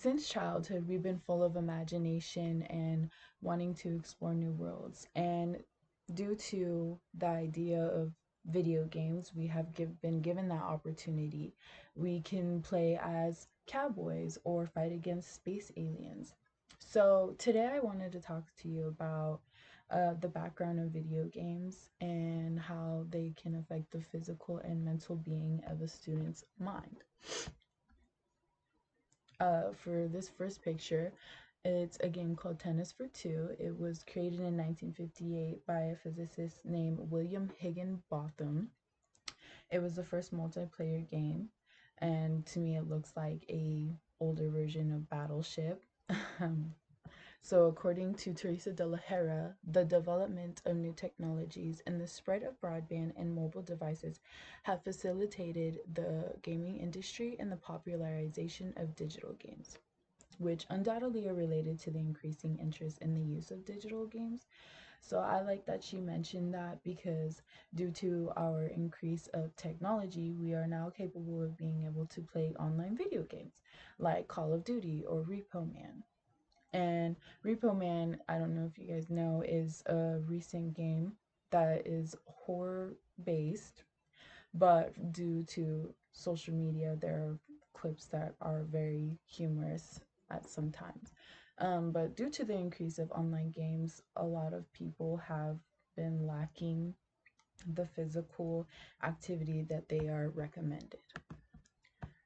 Since childhood, we've been full of imagination and wanting to explore new worlds. And due to the idea of video games, we have been given that opportunity. We can play as cowboys or fight against space aliens. So, today I wanted to talk to you about the background of video games and how they can affect the physical and mental being of a student's mind. For this first picture, it's a game called Tennis for Two. It was created in 1958 by a physicist named William Higginbotham. It was the first multiplayer game, and to me, it looks like a older version of Battleship. So, according to Teresa de la Hera, the development of new technologies and the spread of broadband and mobile devices have facilitated the gaming industry and the popularization of digital games, which undoubtedly are related to the increasing interest in the use of digital games. So I like that she mentioned that because due to our increase of technology, we are now capable of being able to play online video games like Call of Duty or Repo Man. And Repo Man, I don't know if you guys know, is a recent game that is horror based, but due to social media, there are clips that are very humorous at some times. But due to the increase of online games, a lot of people have been lacking the physical activity that they are recommended.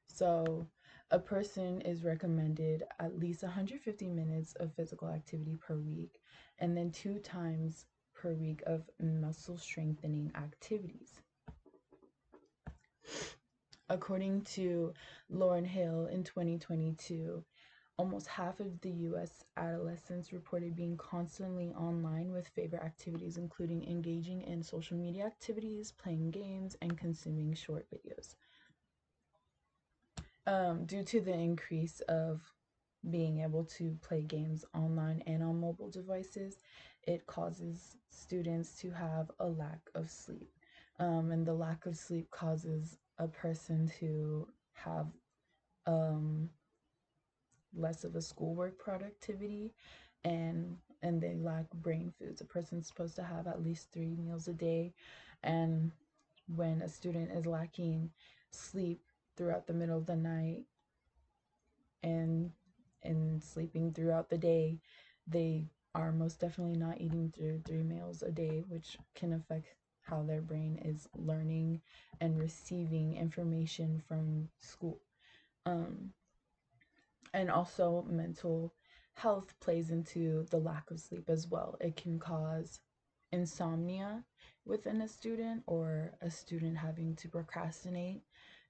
So, a person is recommended at least 150 minutes of physical activity per week, and then 2 times per week of muscle strengthening activities. According to Lauren Hill in 2022, almost half of the US adolescents reported being constantly online with favorite activities, including engaging in social media activities, playing games, and consuming short videos. Due to the increase of being able to play games online and on mobile devices, it causes students to have a lack of sleep. And the lack of sleep causes a person to have um, less of a schoolwork productivity, and they lack brain foods. A person's supposed to have at least 3 meals a day, and when a student is lacking sleep throughout the middle of the night and sleeping throughout the day, they are most definitely not eating through 3 meals a day, which can affect how their brain is learning and receiving information from school. Um, and also, mental health plays into the lack of sleep as well. It can cause insomnia within a student, or a student having to procrastinate,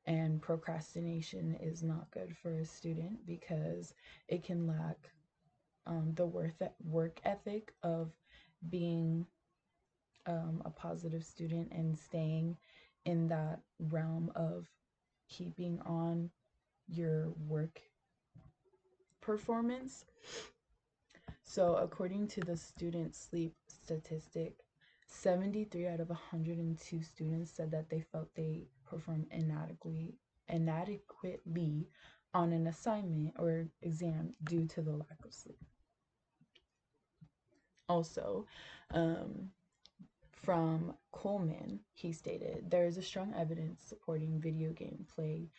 and procrastination is not good for a student because it can lack the work ethic of being a positive student and staying in that realm of keeping on your work performance. So, according to the student sleep statistic, 73 out of 102 students said that they felt they performed inadequately on an assignment or exam due to the lack of sleep. Also, um, from Coleman, he stated, there is a strong evidence supporting video game play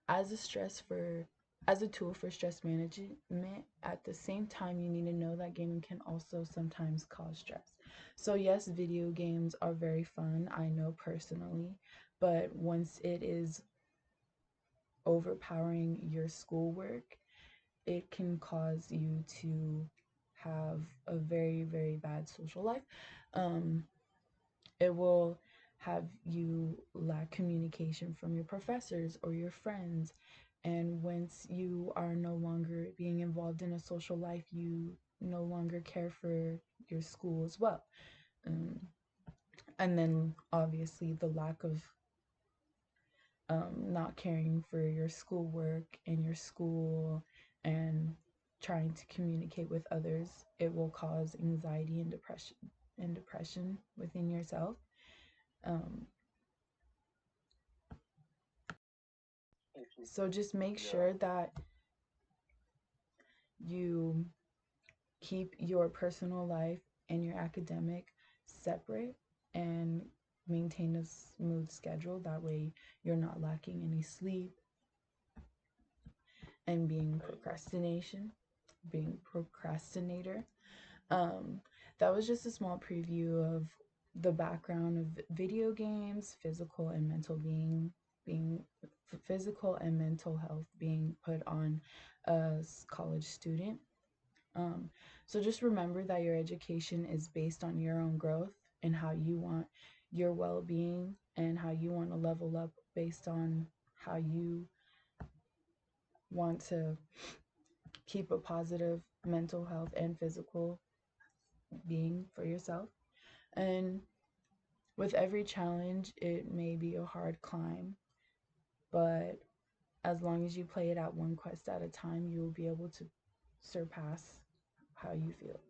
as a as a tool for stress management. At the same time, you need to know that gaming can also sometimes cause stress. So yes, video games are very fun, I know personally, but once it is overpowering your schoolwork, it can cause you to have a very, very bad social life. Um, it will have you lack communication from your professors or your friends. And once you are no longer being involved in a social life, you no longer care for your school as well. Um, and then obviously the lack of not caring for your schoolwork and your school and trying to communicate with others, it will cause anxiety and depression within yourself. Um, so just make Yeah. sure that you keep your personal life and your academic separate and maintain a smooth schedule. That way, you're not lacking any sleep and being procrastinator. Um, that was just a small preview of the background of video games, being physical and mental health being put on a college student. Um, so just remember that your education is based on your own growth and how you want your well-being and how you want to level up based on how you want to keep a positive mental health and physical being for yourself. And with every challenge, it may be a hard climb, but as long as you play it at one quest at a time, you will be able to surpass how you feel.